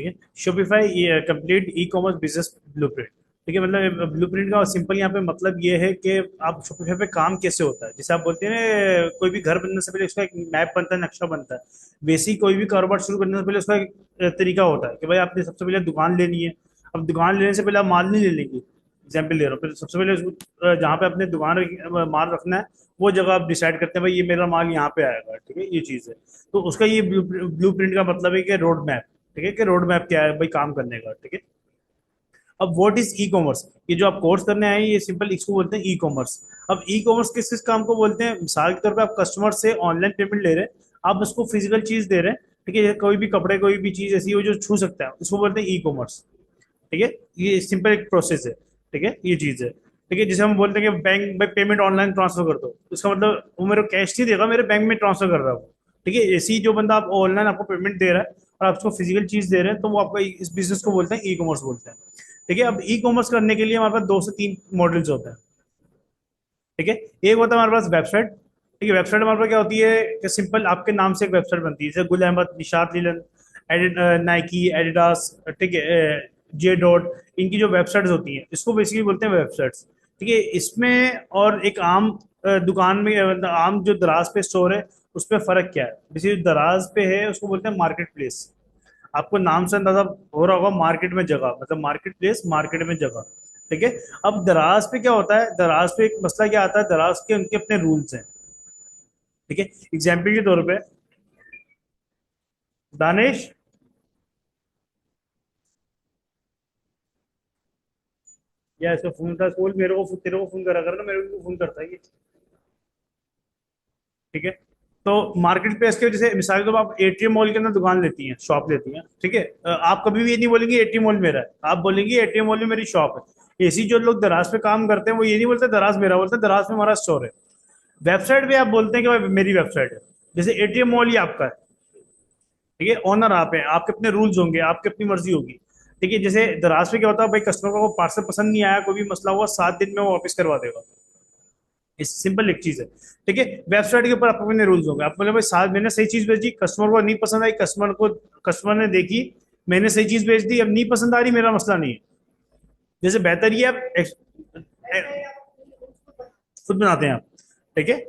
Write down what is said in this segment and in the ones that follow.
ठीक है। Shopify complete e commerce business blueprint. ठीक है, मतलब ब्लूप्रिंट का सिंपल यहाँ पे मतलब ये है कि आप शॉपिफाई पे काम कैसे होता है। जैसे आप बोलते हैं ना, कोई भी घर बनने से पहले उसका एक मैप बनता है, नक्शा बनता है। वैसे ही कोई भी कारोबार शुरू करने से पहले उसका एक तरीका होता है कि भाई आपने सबसे पहले दुकान लेनी है। अब दुकान लेने से पहले आप माल नहीं ले लेंगे। एग्जाम्पल ले रहा हूँ, पहले सबसे पहले जहाँ पे अपने दुकान माल रखना है, वो जगह आप डिसाइड करते हैं भाई ये मेरा माल यहाँ पे आएगा। ठीक है, ये चीज़ है। तो उसका ये ब्लू प्रिंट का मतलब है कि रोड मैप। ठीक है, कि रोड मैप क्या है भाई काम करने का। ठीक है। अब व्हाट इज ई कॉमर्स, ये जो आप कोर्स करने आए हैं ये सिंपल इसको बोलते हैं ई कॉमर्स। अब ई कॉमर्स किस किस काम को बोलते हैं, मिसाल के तौर पे आप कस्टमर से ऑनलाइन पेमेंट ले रहे हैं, आप उसको फिजिकल चीज दे रहे हैं। ठीक है, कोई भी कपड़े कोई भी चीज ऐसी हो जो छू सकता है, उसको बोलते हैं ई कॉमर्स। ठीक है, ये सिंपल एक प्रोसेस है। ठीक है, ये चीज है। ठीक है, जैसे हम बोलते हैं कि बैंक में पेमेंट ऑनलाइन ट्रांसफर कर दो, उसका मतलब वो मेरे को कैश नहीं देगा, मेरे बैंक में ट्रांसफर कर रहा है वो। ठीक है, ऐसी जो बंदा आप ऑनलाइन आपको पेमेंट दे रहा है और आप उसको फिजिकल चीज दे रहे हैं, तो वो आपका इस बिजनेस को बोलते हैं ई कॉमर्स बोलते हैं। ठीक है, अब ई कॉमर्स करने के लिए हमारे पास 2 से 3 मॉडल्स होते हैं। ठीक है, एक होता है हमारे पास वेबसाइट। ठीक है, वेबसाइट हमारे पास क्या होती है कि सिंपल आपके नाम से एक वेबसाइट बनती है, जैसे गुल अहमद, निशात लीलन, नाइकी, एडिडास, ठीक है, जे डॉट, इनकी जो वेबसाइट्स होती हैं इसको बेसिकली बोलते हैं वेबसाइट्स। ठीक है, इसमें और एक आम दुकान में मतलब आम जो दराज पे स्टोर है, उस पर फर्क क्या है। जैसे जो दराज पे है उसको बोलते हैं मार्केट प्लेस। आपको नाम से अंदाजा हो रहा होगा, मार्केट में जगह मतलब मार्केट प्लेस, मार्केट में जगह। ठीक है, अब दराज पे क्या होता है, दराज पे एक मसला क्या आता है, दराज के उनके अपने रूल्स हैं। ठीक है, एग्जाम्पल के तौर पे दानिश, या इसका फोन था बोल, मेरे को तेरे को फोन करा कर ना, मेरे को फोन करता है ये। ठीक है, तो मार्केट प्लेस के जैसे मिसाल के तौर पर आप एटीएम मॉल के अंदर दुकान लेती हैं, शॉप लेती हैं। ठीक है, आप कभी भी ये नहीं बोलेंगे एटीएम मॉल मेरा है, आप बोलेंगे एटीएम मॉल में मेरी शॉप है। ऐसी जो लोग दराज पे काम करते हैं वो ये नहीं बोलते दराज मेरा, बोलते हैं दराज में हमारा स्टोर है। वेबसाइट पे आप बोलते हैं कि भाई मेरी वेबसाइट है। जैसे एटीएम मॉल ही आपका है। ठीक है, ओनर आप हैं, आपके अपने रूल्स होंगे, आपकी अपनी मर्जी होगी। ठीक है, जैसे दराज पे क्या होता है भाई, कस्टमर को पार्सल पसंद नहीं आया, कोई भी मसला हुआ, 7 दिन में वो वापस करवा देगा। इस सिंपल एक चीज है। ठीक है, वेबसाइट के ऊपर आपके अपने रूल्स होंगे, आप बोले भाई 7 महीने सही चीज भेजी, कस्टमर को नहीं पसंद आई, कस्टमर ने देखी, मैंने सही चीज भेज दी, अब नहीं पसंद आ रही, मेरा मसला नहीं है। जैसे बेहतर ये आप खुद बनाते हैं आप। ठीक है,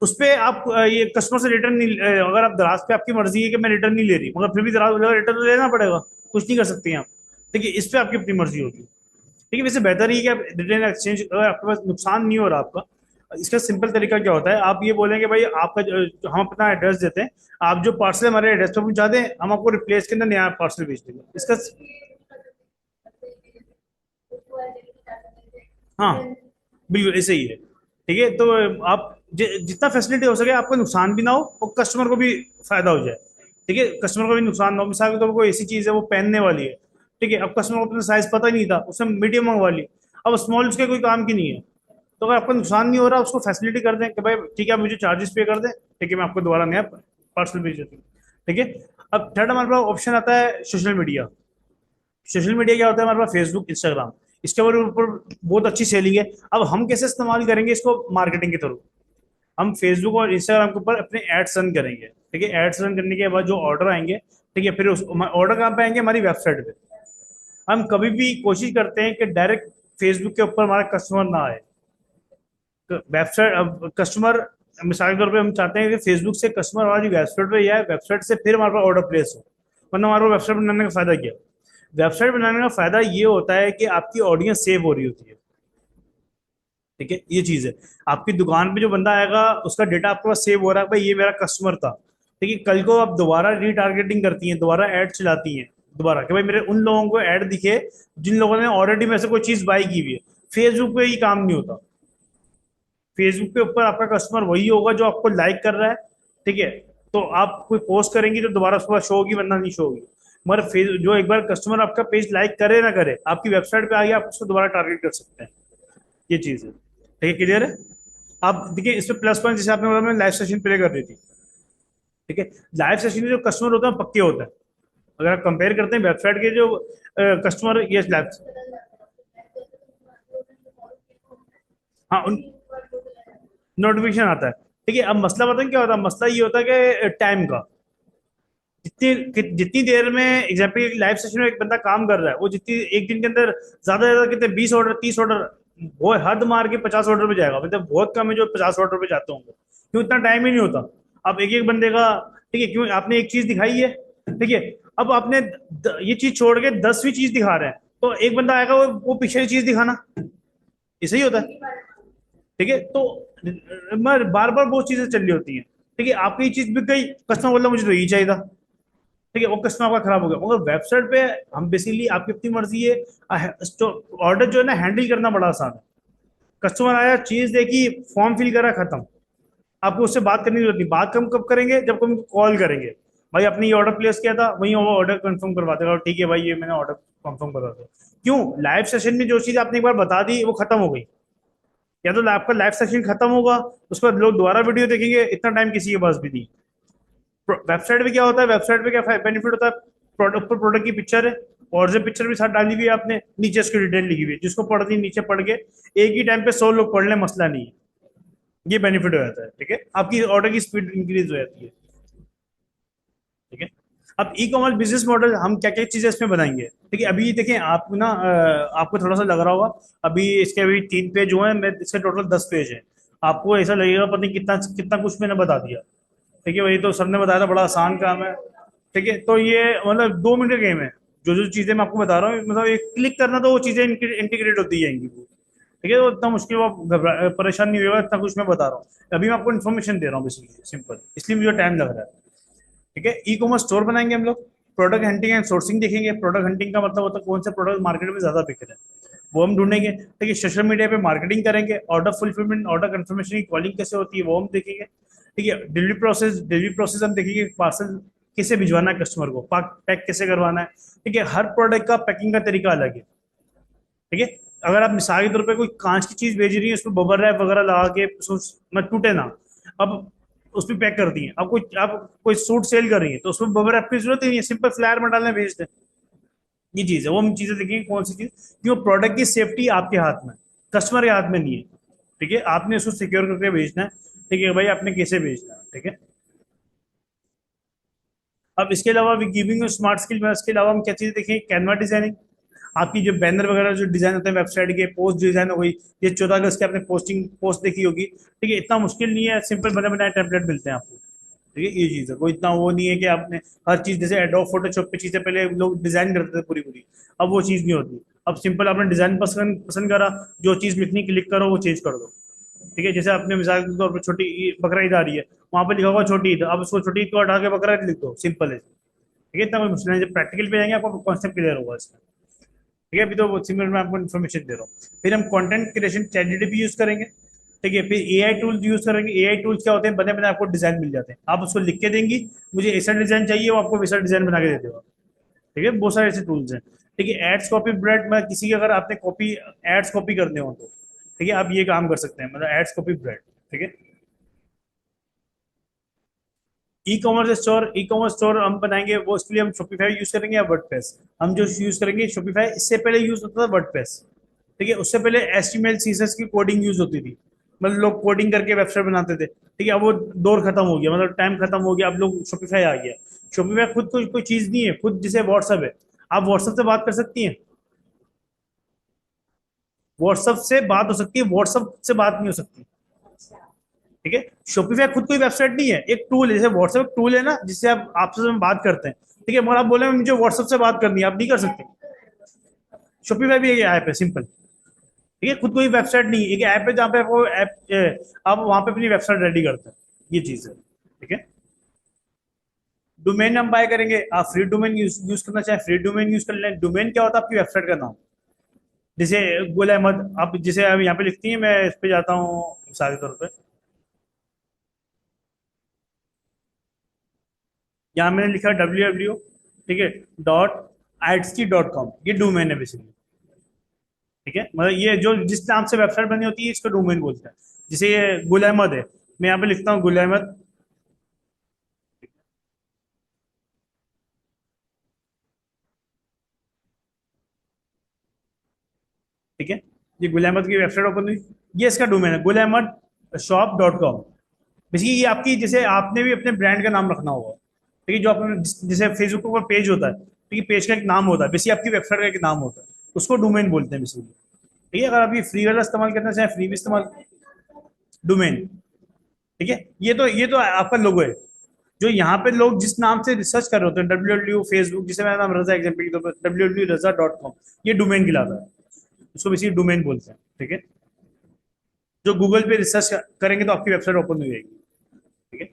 उस पे आप ये कस्टमर से रिटर्न नहीं, अगर आप दराज पे आपकी मर्जी है कि मैं रिटर्न नहीं ले रही, मगर फिर भी दराज बोलेगा रिटर्न तो लेना पड़ेगा, कुछ नहीं कर सकते हैं आप। ठीक है, इस पे आपकी अपनी मर्जी होगी। ठीक है, वैसे बेहतर ही है कि आप रिटर्न एक्सचेंज, अगर आपके पास नुकसान नहीं हो रहा आपका, इसका सिंपल तरीका क्या होता है, आप ये बोलेंगे भाई आपका हम अपना एड्रेस देते हैं, आप जो पार्सल हमारे एड्रेस पे पहुंचा दें, हम आपको रिप्लेस के अंदर नया पार्सल भेज देंगे इसका। हाँ, बिल्कुल ऐसे ही है। ठीक है, तो आप जितना फैसिलिटी हो सके आपको नुकसान भी ना हो और कस्टमर को भी फायदा हो जाए। ठीक है, कस्टमर को भी नुकसान ना हो, मिसाल के तौर पर कोई ऐसी चीज है वो पहनने वाली है। ठीक है, अब कस्टमर को अपना साइज पता ही नहीं था, उसने मीडियम मंगवा ली, अब स्मॉल उसके कोई काम की नहीं है। तो अगर आपका नुकसान नहीं हो रहा, उसको फैसिलिटी कर दें कि भाई ठीक है आप मुझे चार्जेस पे कर दें, ठीक है मैं आपको दोबारा नया पार्सल भेज देती हूँ। ठीक है, अब थर्ड हमारे पास ऑप्शन आता है सोशल मीडिया। सोशल मीडिया क्या होता है हमारे पास, फेसबुक, इंस्टाग्राम, इसके ऊपर बहुत अच्छी सेलिंग है। अब हम कैसे इस्तेमाल करेंगे इसको, मार्केटिंग के थ्रू। हम फेसबुक और इंस्टाग्राम के ऊपर अपने एड्स रन करेंगे। ठीक है, एड्स रन करने के बाद जो ऑर्डर आएंगे, ठीक है, फिर उस ऑर्डर कहाँ पे आएंगे, हमारी वेबसाइट पे। हम कभी भी कोशिश करते हैं कि डायरेक्ट फेसबुक के ऊपर हमारा कस्टमर ना आए। वेबसाइट, अब कस्टमर, मिसाल के तौर पे हम चाहते हैं कि फेसबुक से कस्टमर हमारी वेबसाइट पे या वेबसाइट से फिर हमारे पास ऑर्डर प्लेस हो। वरना हमारे वेबसाइट बनाने का फायदा क्या, वेबसाइट बनाने का फायदा ये होता है कि आपकी ऑडियंस सेव हो रही होती है। ठीक है, ये चीज है। आपकी दुकान पे जो बंदा आएगा उसका डेटा आपके पास सेव हो रहा है, भाई ये मेरा कस्टमर था। ठीक है, कल को आप दोबारा रीटारगेटिंग करती हैं, दोबारा ऐड चलाती हैं दोबारा कि भाई मेरे उन लोगों को ऐड दिखे जिन लोगों ने ऑलरेडी मेरे से कोई चीज बाई की हुई है। फेसबुक पे ये काम नहीं होता। फेसबुक पे ऊपर आपका कस्टमर वही होगा जो आपको लाइक कर रहा है। ठीक है, तो आप कोई पोस्ट करेंगी तो दोबारा उसके बाद शो होगी, वरना नहीं शो होगी। मगर फेस जो एक बार कस्टमर आपका पेज लाइक करे ना करे, आपकी वेबसाइट पे आ गया, आप उसको दोबारा टारगेट कर सकते हैं। ये चीज है। ठीक है, क्लियर है। आप देखिए इसमें प्लस पॉइंट, जैसे आपने बोला मैं लाइव सेशन प्ले कर रही थी। ठीक है, लाइव सेशन में जो कस्टमर होता है पक्के होता है। अगर आप कंपेयर करते हैं वेबसाइट के जो कस्टमर, ये लाइव, हाँ उन नोटिफिकेशन आता है। ठीक है, अब मसला बताएं क्या होता है, मसला ये होता है कि टाइम का। जितनी देर में एग्जाम्पल लाइव सेशन में एक बंदा काम कर रहा है, वो जितनी एक दिन के अंदर ज्यादा से ज्यादा कितने 20 ऑर्डर 30 ऑर्डर, वो हद मार के 50 ऑर्डर पे जाएगा, मतलब बहुत कम है जो 50 ऑर्डर पे जाते होंगे, क्यों इतना टाइम ही नहीं होता। अब एक एक बंदे का, ठीक है, क्यों आपने एक चीज दिखाई है, ठीक है, अब आपने ये चीज छोड़ के 10वीं चीज दिखा रहे हैं, तो एक बंदा आएगा वो पिछली चीज दिखाना, ऐसे ही होता है। ठीक है, तो मैं बार बार वो चीजें चल रही होती हैं। ठीक है, आपकी चीज बिक गई, कस्टमर बोला मुझे तो यही चाहिए था, ठीक है, वो कस्टमर आपका खराब हो गया। मगर वेबसाइट पे हम बेसिकली आपकी अपनी मर्जी है, ऑर्डर जो है ना हैंडल करना बड़ा आसान है। कस्टमर आया, चीज देखी, फॉर्म फिल करा, खत्म। आपको उससे बात करने की जरूरत नहीं। बात हम कब करेंगे, जब हम कॉल करेंगे, भाई आपने ये ऑर्डर प्लेस किया था, वही वो ऑर्डर कंफर्म करवा देगा, ठीक है भाई ये मैंने ऑर्डर कंफर्म करवा दिया। क्यों, लाइव सेशन में जो चीज आपने एक बार बता दी वो खत्म हो गई। या तो आपका लाइव सेशन खत्म होगा, उसके बाद लोग दोबारा वीडियो देखेंगे, इतना टाइम किसी के पास भी नहीं। वेबसाइट पे क्या होता है, वेबसाइट पे क्या बेनिफिट होता है, प्रोडक्ट पर प्रोडक्ट की पिक्चर है, और जो पिक्चर भी साथ डाली हुई है आपने, नीचे उसकी डिटेल लिखी हुई है, जिसको पढ़नी नीचे पढ़ के एक ही टाइम पे 100 लोग पढ़ ले, मसला नहीं है। ये बेनिफिट हो जाता है, ठीक है, आपकी ऑर्डर की स्पीड इंक्रीज हो जाती है। ठीक है, अब ई कॉमर्स बिजनेस मॉडल हम क्या क्या चीजें इसमें बनाएंगे। ठीक है, अभी देखें आप ना, आपको थोड़ा सा लग रहा होगा, अभी इसके अभी 3 पेज हुए हैं, मैं इसके टोटल 10 पेज है। आपको ऐसा लगेगा पता नहीं कितना कितना कुछ मैंने बता दिया। ठीक है, वही तो सबने बताया था, बड़ा आसान काम है। ठीक है, तो ये मतलब 2 मिनट का गेम है। जो जो चीजें मैं आपको बता रहा हूँ, मतलब एक क्लिक करना तो वो चीजें इंटीग्रेट होती जाएंगी वो। ठीक है, तो इतना मुश्किल वो आप परेशान नहीं होगा, इतना कुछ मैं बता रहा हूँ। अभी मैं आपको इन्फॉर्मेशन दे रहा हूँ बेसिकली, सिंपल, इसलिए मुझे टाइम लग रहा है। ठीक है, ई कॉमर्स स्टोर बनाएंगे हम लोग। प्रोडक्ट हंटिंग एंड सोर्सिंग देखेंगे। प्रोडक्ट हंटिंग का मतलब होता है कौन से प्रोडक्ट मार्केट में ज्यादा बिक रहे हैं, वो हम ढूंढेंगे। ठीक है, सोशल मीडिया पे मार्केटिंग करेंगे। ऑर्डर फुलफिलमेंट, ऑर्डर कंफर्मेशन की कॉलिंग कैसे होती है वो हम देखेंगे। ठीक है, डिलीवरी प्रोसेस हम देखेंगे, पार्सल कैसे भिजवाना है कस्टमर को, पैक कैसे करवाना है। ठीक है, हर प्रोडक्ट का पैकिंग का तरीका अलग है। ठीक है, अगर आप मिसाल के तौर पे कोई कांच की चीज भेज रही है, उसमें बबल रैप वगैरह लगा के न टूटे ना, अब उसमें पैक कर दी है। अब कोई सूट सेल कर रही है, तो उसमें बबल रैप की जरूरत ही नहीं है, सिंपल फ्लायर में डालने भेज दें। ये चीज है, वो हम चीजें देखेंगे कौन सी चीज, क्यों प्रोडक्ट की सेफ्टी आपके हाथ में, कस्टमर के हाथ में नहीं है। ठीक है, आपने उसको सिक्योर करके भेजना है। ठीक है भाई, आपने कैसे भेजना है। ठीक है, अब इसके अलावा गिविंग स्मार्ट स्किल में, इसके अलावा हम क्या चीजें देखेंगे, कैनवा डिजाइनिंग। आपकी जो बैनर वगैरह जो डिजाइन होते हैं वेबसाइट के, पोस्ट डिजाइन हो गई, ये 14 अगस्त की आपने पोस्ट देखी होगी। ठीक है, इतना मुश्किल नहीं है, सिंपल बने बनाए टेम्पलेट मिलते हैं आपको। ठीक है, ये चीज है, कोई इतना वो नहीं है कि आपने हर चीज, जैसे एडोब फोटोशॉप पे चीजें पहले लोग डिजाइन करते थे पूरी पूरी, अब वो चीज नहीं होती। अब सिंपल आपने डिजाइन पसंद पसंद करा, जो चीज लिखनी क्लिक करो, वो चेंज कर दो। ठीक है, जैसे आपने मिसाल के तौर पर छोटी बकरा ईद आ रही है, वहां पे लिखा होगा छोटी ईद, अब उसको छोटी ईद को हटा के बकरा ईद लिख दो, सिंपल है। ठीक है, इतना कोई मुश्किल नहीं, जब प्रैक्टिकल पे जाएंगे आपको कॉन्सेप्ट क्लियर होगा इसका। ठीक है, अभी तो सिंपल मैं आपको इन्फॉर्मेशन दे रहा हूँ। फिर हम content creation chat GPT use करेंगे। ठीक है, फिर एआई टूल यूज करेंगे। एआई टूल्स क्या होते हैं, बने बने आपको डिजाइन मिल जाते हैं, आप उसको लिख के देंगी, मुझे ऐसा डिजाइन चाहिए, वो आपको वैसा डिजाइन बना के दे देगा। ठीक है, बहुत सारे ऐसे टूल्स हैं। ठीक है, एड्स कॉपी ब्रेड में किसी की अगर आपने कॉपी एड्स कॉपी करने हो तो, ठीक है, आप ये काम कर सकते हैं, मतलब एड्स कॉपी ब्रेड। ठीक है, ई कॉमर्स स्टोर हम बनाएंगे, वो इसके लिए हम शॉपिफाई यूज करेंगे या वर्डप्रेस। हम जो यूज करेंगे शॉपिफाई, इससे पहले यूज होता था वर्डप्रेस। ठीक है, उससे पहले एचटीएमएल सीएसएस की कोडिंग यूज होती थी, मतलब लोग कोडिंग करके वेबसाइट बनाते थे। ठीक है, अब वो दौर खत्म हो गया, मतलब टाइम खत्म हो गया, अब लोग शॉपिफाई आ गया। शॉपिफाई खुद कोई चीज नहीं है, खुद जैसे व्हाट्सअप है, आप व्हाट्सअप से बात कर सकती हैं, व्हाट्सअप से बात हो सकती है, व्हाट्सअप से बात नहीं हो सकती। ठीक है, शॉपिफाई खुद कोई वेबसाइट नहीं है, एक टूल है, जैसे व्हाट्सएप टूल है ना, जिससे आप आपसे में बात करते हैं। ठीक है, मगर आप बोले मुझे व्हाट्सएप से बात करनी है, आप नहीं कर सकते। शॉपिफाई भी एक ऐप है, सिंपल। ठीक है, खुद कोई वेबसाइट नहीं है, एक ऐप है जहाँ पे आपको ऐप आप वहां पे अपनी वेबसाइट रेडी करते हैं। ये चीज है। ठीक है, डोमेन हम बाय करेंगे, आप फ्री डोमेन यूज करना चाहे फ्री डोमेन यूज कर लें। डोमेन क्या होता है, आपकी वेबसाइट का नाम। जैसे गुल अहमद, आप जैसे अब यहाँ पे लिखती हैं, मैं इस पे जाता हूँ मिसाल के तौर पर, यहाँ मैंने लिखा www, ठीक है, .itsc.com, ये डोमेन है बेसिकली। ठीक है, मतलब ये जो जिस नाम से वेबसाइट बनी होती है, इसको डोमेन बोलते हैं। जैसे ये गुल अहमद है, मैं यहाँ पे लिखता हूँ गुल अहमद। ठीक है, ये गुल अहमद की वेबसाइट ओपन हुई, ये इसका डोमेन है, गुल अहमद shop.com। बेसिकली ये आपकी, जैसे आपने भी अपने ब्रांड का नाम रखना होगा। ठीक है, जो आपने जैसे फेसबुक पर पेज होता है, ठीक है, पेज का एक नाम होता है, बेसिकली आपकी वेबसाइट का एक नाम होता है, उसको डोमेन बोलते हैं बेसिकली। ठीक है, अगर आप ये फ्री वाला इस्तेमाल करना चाहें, फ्री भी इस्तेमाल, डोमेन। ठीक है, ये तो आपका लोगो है। जो यहाँ पे लोग जिस नाम से रिसर्च कर रहे होते हैं, डब्ल्यू फेसबुक, जिसे मेरा नाम रजा एग्जाम्पल के तौर पर www.raza.com, ये डोमेन कहलाता है, उसको बेसिकली डोमेन बोलते हैं। ठीक है, जो गूगल पे रिसर्च करेंगे तो आपकी वेबसाइट ओपन हो जाएगी। ठीक है,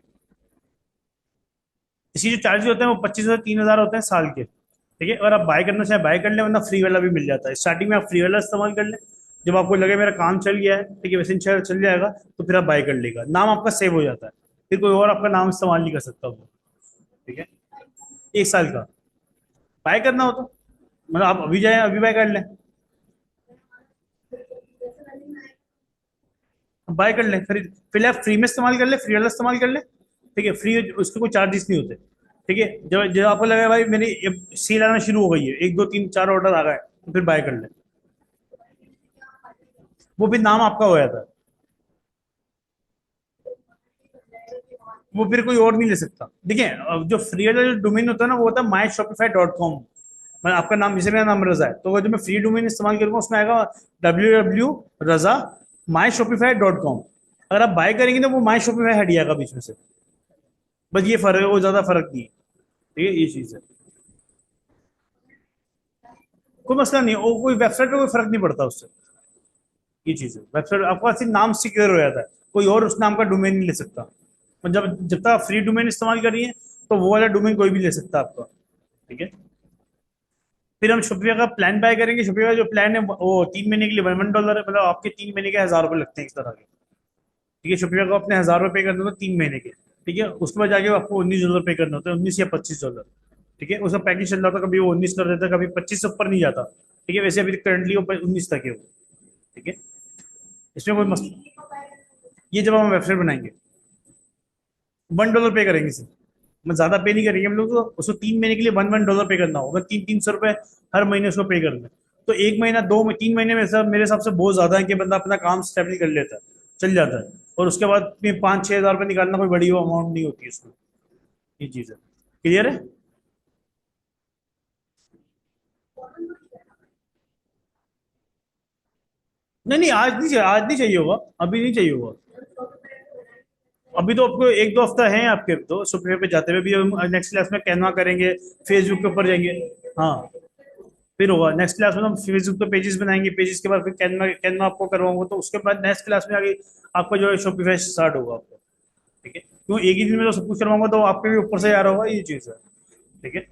इसकी जो चार्जेस होते हैं वो 25 से 3,000 होते हैं साल के। ठीक है, अगर आप बाय करना चाहे बाय कर ले, वरना फ्री वाला भी मिल जाता है। स्टार्टिंग में आप फ्री वाला इस्तेमाल कर लें, जब आपको लगे मेरा काम चल गया है, ठीक है, वैसे इंशाल्लाह चल जाएगा, तो फिर आप बाय कर लेगा, नाम आपका सेव हो जाता है, फिर कोई और आपका नाम इस्तेमाल नहीं कर सकता वो। ठीक है, 1 साल का बाय करना हो तो, मतलब आप अभी जाए अभी बाय कर लें, बाय कर लें, फिर पहले आप फ्री में इस्तेमाल कर ले, फ्री वाला इस्तेमाल कर ले। ठीक है, फ्री उसके कोई चार्जेस नहीं होते। ठीक है, जब जब आपको लगा भाई मेरी सेल आना शुरू हो गई है, 1 2 3 4 ऑर्डर आ गए, तो फिर बाय कर ले, वो भी नाम आपका हो जाता है, वो फिर कोई और नहीं ले सकता। देखिए, अब जो फ्री वाला जो डोमेन होता है ना, वो होता है myshopify.com। मतलब आपका नाम, जैसे मेरा नाम रजा है, तो वो जो मैं फ्री डोमेन इस्तेमाल करूंगा उसमें आएगा www.raza myshopify.com। अगर आप बाय करेंगे तो वो माई शॉपिफाई हट जाएगा बीच में से, बस ये फर्क है, वो ज्यादा फर्क नहीं है। ठीक है, ये चीज है, कोई मसला नहीं है, वो कोई वेबसाइट पे कोई फर्क नहीं पड़ता उससे। ये चीज है, वेबसाइट आपका सिर्फ नाम सिक्योर हो जाता है, कोई और उस नाम का डोमेन नहीं ले सकता। और जब तक आप फ्री डोमेन इस्तेमाल कर रही है, तो वो वाला डोमेन कोई भी ले सकता है आपका। ठीक है, फिर हम शॉपिफाई का प्लान बाय करेंगे। शॉपिफाई का जो प्लान है वो 3 महीने के लिए $1 है, मतलब आपके 3 महीने के 1,000 रुपये लगते हैं इस तरह के। ठीक है, शॉपिफाई को अपने 1,000 रुपये पे करने होते हैं 3 महीने के। ठीक है, उसके बाद जाके आपको $19 पे करने होते हैं, 19 या $25। ठीक है, उसका पैकेज चल रहा था, कभी वो 19 कर देता है, कभी 25 से ऊपर नहीं जाता। ठीक है, वैसे अभी करंटली वो 19 तक है वो। ठीक है, इसमें कोई मसला, ये जब हम वेबसाइट बनाएंगे $1 पे करेंगे सिर्फ, मैं ज्यादा पे नहीं करेंगे हम लोग, तो उसको 3 महीने के लिए $1 पे करना होगा, 300-300 रुपए हर महीने उसको पे करना है। तो 1 महीना 2 3 महीने में सब मेरे हिसाब से बहुत ज्यादा है कि बंदा अपना काम स्टेबल कर लेता है, चल जाता है। और उसके बाद में 5-6 हज़ार रुपये निकालना कोई बड़ी अमाउंट नहीं होती है उसमें। ये चीज है, क्लियर है? नहीं नहीं, आज नहीं चाहिए, आज नहीं चाहिए होगा, अभी नहीं चाहिए होगा। अभी तो आपको 1 2 हफ्ता है आपके, तो सुपर पे जाते हुए भी हम नेक्स्ट क्लास में कैनवा करेंगे, फेसबुक के ऊपर जाएंगे। हाँ, फिर होगा नेक्स्ट क्लास में, हम फेसबुक पे पेजेस बनाएंगे, पेजेस के बाद फिर कैनवा कैनवा आपको करवाऊंगा, तो उसके बाद नेक्स्ट क्लास में आगे आपका जो है शॉपिफाई स्टार्ट होगा आपको। ठीक है, क्यों एक ही दिन में तो सब कुछ करवाऊंगा, तो आपके भी ऊपर से आ रहा होगा, ये चीज है। ठीक है,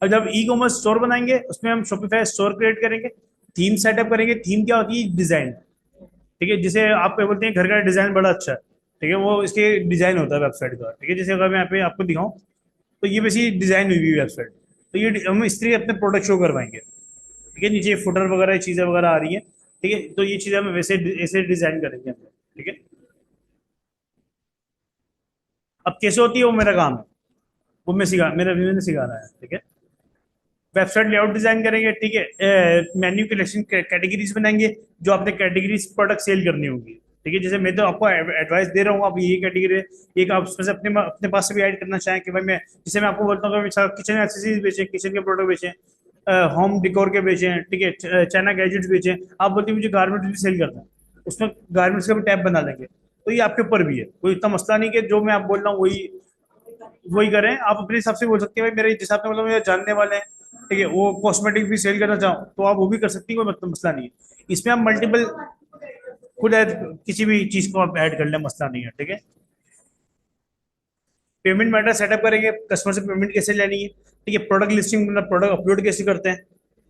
अब जब ई कॉमर्स स्टोर बनाएंगे, उसमें हम शॉपिफाई स्टोर क्रिएट करेंगे, थीम सेटअप करेंगे। थीम क्या होती है? डिजाइन। ठीक है, जिसे आप क्या बोलते हैं, घर का डिजाइन बड़ा अच्छा है, ठीक है, वो इसके डिजाइन होता है वेबसाइट का। ठीक है, जैसे अगर मैं यहाँ पे आपको दिखाऊं, तो ये वैसी डिजाइन हुई हुई वेबसाइट, तो ये हम इस तरह अपने प्रोडक्ट शो करवाएंगे। ठीक है, नीचे फुटर वगैरह चीजें वगैरह आ रही हैं। ठीक है, तो ये चीजें हम वैसे ऐसे डिजाइन करेंगे हम। ठीक है, अब कैसे होती है वो मेरा काम है, वो मैं सिखा मेरा मैंने सिखाना है। ठीक है, वेबसाइट लेआउट डिजाइन करेंगे। ठीक है, मेन्यू कलेक्शन कैटेगरीज बनाएंगे, जो आपने कैटेगरीज प्रोडक्ट सेल करनी होगी। ठीक है, जैसे मैं तो आपको एडवाइस दे रहा हूँ, आप ये कैटेगरी, एक आप उसमें से अपने अपने पास से भी ऐड करना चाहें कि भाई मैं, जैसे मैं आपको बोलता हूँ कि किचन एक्सेसरीज बेचें, किचन के प्रोडक्ट बेचें, होम डिकोर के बेचें, ठीक है, चाइना गैजेट्स बेचें। आप बोलते हैं मुझे गारमेंट्स भी सेल करना है, उसमें गारमेंट्स का भी टैब बना देंगे। तो ये आपके ऊपर भी है, कोई इतना मसला नहीं कि जो मैं आप बोल रहा हूँ वही वही करें। आप अपने हिसाब से बोल सकते हैं भाई मेरे जिस हिसाब से, मतलब मेरे जानने वाले हैं, ठीक है, वो कॉस्मेटिक भी सेल करना चाहो तो आप वो भी कर सकती हैं, कोई मतलब मसला नहीं है। इसमें आप मल्टीपल खुद किसी भी चीज को आप ऐड कर लें, मसला नहीं है। ठीक है, पेमेंट मैटर सेटअप करेंगे, कस्टमर से पेमेंट कैसे लेनी है। ठीक है, प्रोडक्ट लिस्टिंग, मतलब प्रोडक्ट अपलोड कैसे करते हैं,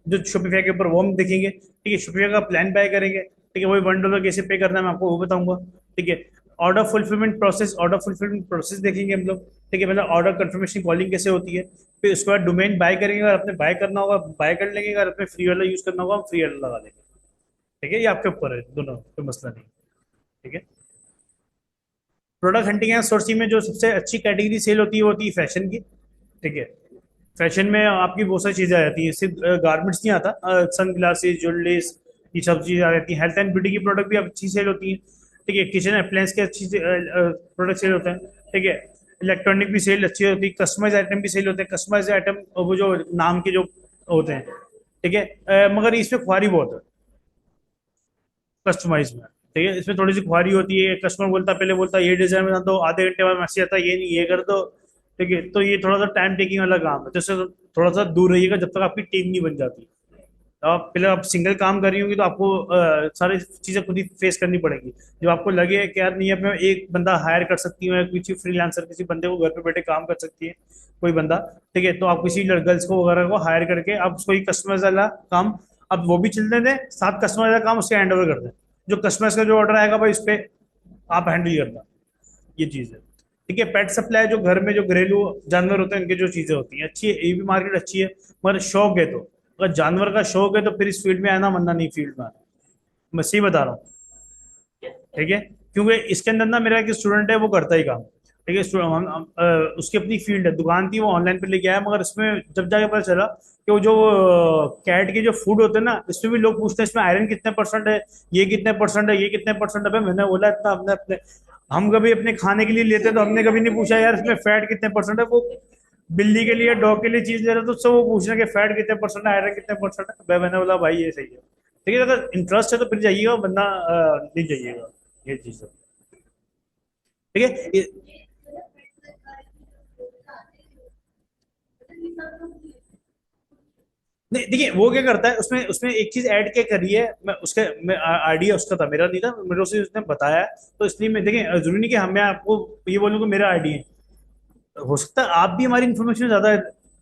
जो शॉपिफाई के ऊपर वो हम देखेंगे। ठीक है, शॉपिफाई का प्लान बाय करेंगे। ठीक है, वही $1 कैसे पे करना है मैं आपको वो बताऊंगा। ठीक है, ऑर्डर फुलफिलमेंट प्रोसेस देखेंगे हम लोग। ठीक है, मतलब ऑर्डर कंफर्मेशन कॉलिंग कैसे होती है। फिर उसके बाद डोमेन बाय करेंगे, अगर अपने बाय करना होगा बाय कर लेंगे, अगर अपने फ्री वाला यूज करना होगा हम फ्री वाला लगा देंगे। ठीक है, ये आपके ऊपर है, दोनों कोई मसला नहीं। ठीक है, प्रोडक्ट हंटिंग एंड सोर्सिंग में जो सबसे अच्छी कैटेगरी सेल होती है वो होती है फैशन की। ठीक है, फैशन में आपकी बहुत सारी चीजें आ जाती है, सिर्फ गारमेंट्स नहीं आता, सन ग्लासेस, ज्वेलरीज, ये सब चीजें आ जाती है। हेल्थ एंड ब्यूटी की प्रोडक्ट भी अच्छी सेल होती है। ठीक है, किचन अप्लायंस के अच्छी प्रोडक्ट सेल होते हैं। ठीक है, इलेक्ट्रॉनिक भी सेल अच्छी होती है, कस्टमाइज आइटम भी सेल होते हैं, कस्टमाइज आइटम वो जो नाम के जो होते हैं, ठीक है। मगर इसमें खुआरी बहुत है कस्टमाइज में, ठीक है, इसमें थोड़ी सी खुआरी होती है। कस्टमर बोलता, पहले बोलता ये डिजाइन बना दो, आधे घंटे बाद मैसेज आता ये नहीं ये कर दो, ठीक है। तो ये थोड़ा सा टाइम टेकिंग वाला काम है, तो इससे थोड़ा सा दूर रहिएगा जब तक आपकी टीम नहीं बन जाती। तो आप पहले आप सिंगल काम कर रही होंगी तो आपको सारी चीजें खुद ही फेस करनी पड़ेगी। जब आपको लगे कि यार नहीं, अब मैं एक बंदा हायर कर सकती हूँ, किसी फ्रीलांसर किसी बंदे को घर पे बैठे काम कर सकती है कोई बंदा, ठीक है, तो आप किसी गर्ल्स को वगैरह को हायर करके आप उसको कस्टमर वाला काम, अब वो भी चलने दें, साथ कस्टमर वाला काम उसके हैंड ओवर कर दें। जो कस्टमर्स का जो ऑर्डर आएगा भाई उस पर आप हैंडल करना, ये चीज है, ठीक है। पेट सप्लाई जो घर में जो घरेलू जानवर होते हैं उनकी जो चीजें होती हैं अच्छी है, ये भी मार्केट अच्छी है। मगर शौक है तो, अगर जानवर का शौक है तो फिर इस फील्ड में आना, वरना नहीं फील्ड में आना, मैं सही बता रहा हूँ, ठीक है। क्योंकि इसके अंदर ना मेरा एक स्टूडेंट है वो करता ही काम, ठीक है। उसकी अपनी फील्ड है, दुकान थी वो ऑनलाइन पे लेके आया, मगर इसमें जब जाके पता चला कि वो जो कैट के जो फूड होते हैं ना, इसमें भी लोग पूछते हैं इसमें आयरन कितने परसेंट है, ये कितने परसेंट है, ये कितने परसेंट है। मैंने बोला इतना अपने अपने, हम कभी अपने खाने के लिए लेते हैं तो हमने कभी नहीं पूछा यार इसमें फैट कितने परसेंट है। वो बिल्ली के लिए डॉग के लिए चीज ले रहे तो उससे वो पूछना कि फैट कितने परसेंट है, आयरन कितने परसेंट है। मैंने बोला भाई ये सही है, ठीक है, अगर इंटरेस्ट है तो फिर जाइएगा, वरना नहीं जाइएगा, ये चीज है, ठीक है। नहीं देखिए वो क्या करता है, उसमें उसमें एक चीज ऐड क्या करी है, मैं उसके मैं आइडिया उसका था, मेरा नहीं था, मेरे से उसने बताया है, तो इसलिए मैं देखिए जरूरी नहीं कि हम मैं आपको ये बोलूँ कि मेरा आइडिया है, हो सकता है आप भी हमारी इन्फॉर्मेशन ज्यादा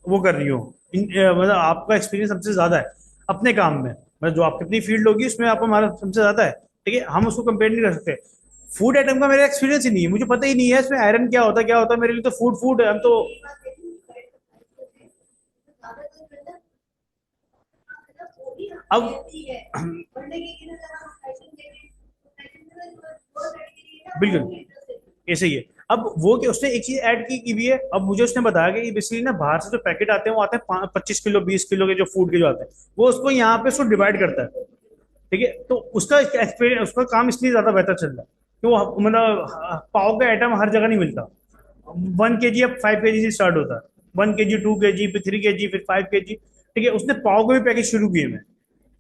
वो कर रही हो, मतलब आपका एक्सपीरियंस सबसे ज्यादा है अपने काम में, मतलब जो आपकी अपनी फील्ड होगी उसमें आपको हमारा सबसे ज्यादा है, ठीक है, हम उसको कंपेयर नहीं कर सकते। फूड आइटम का मेरा एक्सपीरियंस ही नहीं है, मुझे पता ही नहीं है इसमें आयरन क्या होता है क्या होता है, मेरे लिए तो फूड फूड है, हम तो अब बिल्कुल ऐसे ही है। अब वो कि उसने एक चीज ऐड की भी है, अब मुझे उसने बताया कि बेसिकली ना बाहर से जो पैकेट आते हैं वो आते हैं 25 किलो 20 किलो के जो फूड के जो आते हैं, वो उसको यहाँ पे उसको डिवाइड करता है, ठीक है। तो उसका एक्सपीरियंस उसका काम इसलिए ज्यादा बेहतर चल रहा है कि वो मतलब पाव का आइटम हर जगह नहीं मिलता। 1 kg अब 5 kg से स्टार्ट होता है, 1 kg 2 kg फिर 3 kg फिर 5 kg, ठीक है। उसने पाव को भी पैकेज शुरू किए में,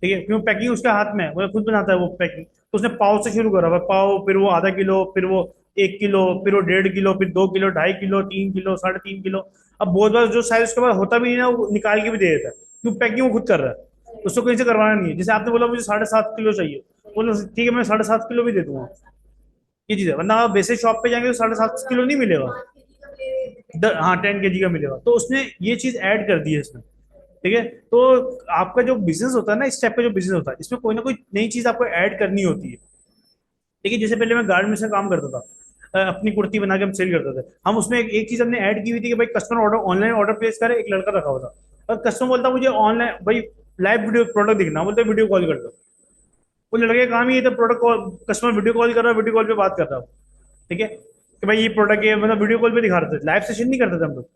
ठीक है, क्यों पैकिंग उसके हाथ में है, वो खुद बनाता है वो पैकिंग, तो उसने पाव से शुरू करा हुआ है, पाव फिर वो आधा किलो फिर वो 1 किलो फिर वो 1.5 किलो फिर 2 किलो 2.5 किलो 3 किलो 3.5 किलो। अब बहुत बार जो साइज उसके पास होता भी नहीं ना वो निकाल के भी दे देता है, क्यों पैकिंग वो खुद कर रहा है, उसको कहीं से करवाना नहीं है। जैसे आपने बोला मुझे 7.5 किलो चाहिए, बोलो ठीक है मैं 7.5 किलो भी दे दूंगा, ये चीज है, वरना आप वैसे शॉप पे जाएंगे तो 7.5 किलो नहीं मिलेगा, हाँ 10 kg का मिलेगा। तो उसने ये चीज ऐड कर दी है इसमें, ठीक है। तो आपका जो बिजनेस होता है ना, इस टाइप का जो बिजनेस होता है इसमें कोई ना कोई नई चीज आपको ऐड करनी होती है, ठीक है। जैसे पहले मैं गारमेंट्स में काम करता था, अपनी कुर्ती बना के हम सेल करते थे, हम उसमें एक चीज हमने ऐड की हुई थी कि भाई customer order online order place करे, एक लड़का रखा हुआ था, और कस्टमर बोलता मुझे ऑनलाइन भाई लाइव वीडियो प्रोडक्ट दिखना, बोलते वीडियो कॉल कर दो, वो लड़के का काम ही है, तो product call customer video call कर रहा है, वीडियो कॉल पे बात कर रहा हूँ, ठीक है, कि भाई ये प्रोडक्ट है, मतलब वीडियो कॉल पे दिखा रहे थे, लाइव सेशन नहीं करते थे हम लोग।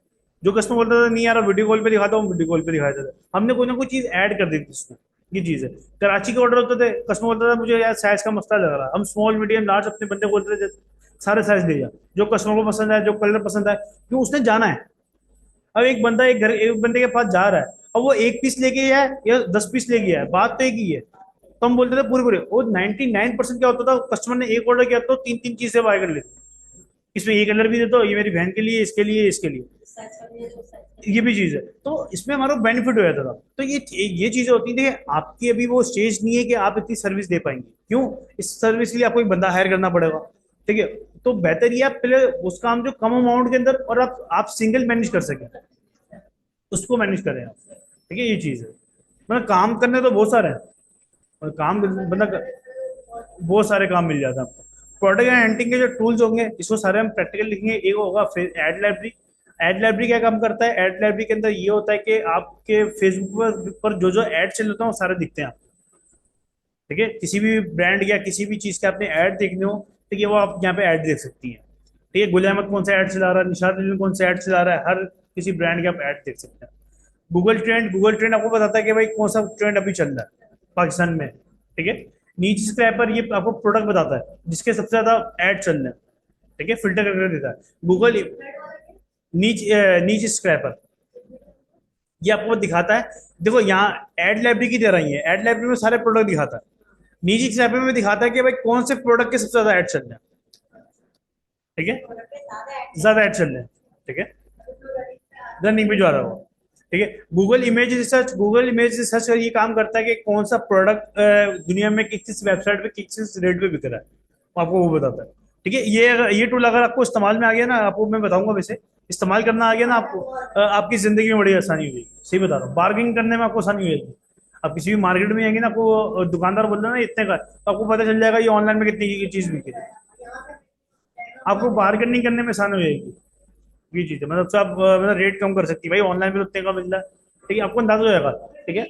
जो कस्टमर बोलता था नहीं यार वीडियो कॉल पे दिखाता हूँ, वीडियो कॉल पे दिखाते थे, हमने कोई ना कोई चीज ऐड कर दी थी उसमें, ये चीज है। कराची के ऑर्डर होते थे, कस्टमर बोलता था मुझे यार साइज का मसला लग रहा है, हम स्मॉल मीडियम लार्ज अपने बंदे बोलते थे सारे साइज ले जा, जो कस्टमर को पसंद है जो कलर पसंद है, क्यों उसने जाना है। अब एक बंदा एक बंदे के पास जा रहा है, अब वो 1 पीस लेके आया या 10 पीस लेके आया, बात तो एक ही है। तो हम बोलते थे पूरे पूरे, वो 99% क्या होता था, कस्टमर ने एक ऑर्डर किया तो 3 3 चीजें बाय कर लेते, इसमें ये कलर भी दे दो, ये मेरी बहन के लिए, इसके लिए, इसके लिए, ये भी चीज है। तो इसमें हमारा बेनिफिट हो जाता था। तो ये चीजें होती है, देखिए आपकी अभी वो स्टेज नहीं है कि आप इतनी सर्विस दे पाएंगे, क्यों, इस सर्विस के लिए आपको एक बंदा हायर करना पड़ेगा, ठीक है। तो बेहतर ये आप पहले उस काम जो कम अमाउंट के अंदर और आप सिंगल मैनेज कर सकें, उसको मैनेज करें आप, ठीक है, ये चीज है। मतलब काम करने तो बहुत सारे हैं, और काम मतलब बहुत सारे काम मिल जाते हैं आपको। प्रोडक्ट एंड एंटिंग के जो टूल्स होंगे इसको सारे हम प्रैक्टिकल लिखेंगे। एक होगा एड लाइब्रेरी। एड लाइब्रेरी क्या काम करता है, एड लाइब्रेरी के अंदर ये होता है कि आपके फेसबुक पर जो जो एड चल रहे हैं वो सारे दिखते हैं, ठीक है। किसी भी ब्रांड या किसी भी चीज के आपने ऐड देखने हो, ठीक है, वो आप यहाँ पे ऐड देख सकती हैं, ठीक है। गुल अहमद कौन सा ऐड चला रहा है, निशाद अली कौन सा ऐड चला रहा है, हर किसी ब्रांड के आप ऐड देख सकते हैं। गूगल ट्रेंड आपको बताता है कि भाई कौन सा ट्रेंड अभी चल रहा है पाकिस्तान में, ठीक है। नीचे स्क्रैपर ये आपको प्रोडक्ट बताता है जिसके सबसे ज्यादा ऐड चल रहे हैं, ठीक है, फिल्टर करके देता है गूगल। नीच नीच स्क्रैपर, ये आपको दिखाता है। देखो यहाँ एड लाइब्रेरी की तरह ही है, एड लाइब्रेरी में सारे प्रोडक्ट दिखाता है, निजी स्क्रैपर में दिखाता है कि भाई कौन से प्रोडक्ट के सबसे ज्यादा ऐड चल रहे हैं। ठीक है, ज्यादा ऐड चल रहे हैं। ठीक है, रनिंग पे जो आ रहा हो। ठीक है, गूगल इमेज रिसर्च ये काम करता है कि कौन सा प्रोडक्ट दुनिया में किस किस वेबसाइट पे किस किस रेट पे बिक रहा है, वो आपको वो बताता है। ठीक है, ये टूल अगर आपको इस्तेमाल में आ गया ना, आपको मैं बताऊंगा वैसे, इस्तेमाल करना आ गया ना आपको, आपकी जिंदगी में बड़ी आसानी हुई, सही बता रहा हूँ, बार्गेनिंग करने में आपको आसानी होगी। आप किसी भी मार्केट में जाएंगे ना, आपको दुकानदार बोल रहा है ना इतने का, तो आपको पता चल जाएगा ये ऑनलाइन में कितने की चीज बिकी है। आपको बार्गेनिंग करने में आसानी हो जाएगी। ये चीज है, मतलब सब मतलब रेट कम कर सकती है भाई, ऑनलाइन में तो उतने का मिल रहा है। ठीक है, आपको अंदाजा हो जाएगा। ठीक है,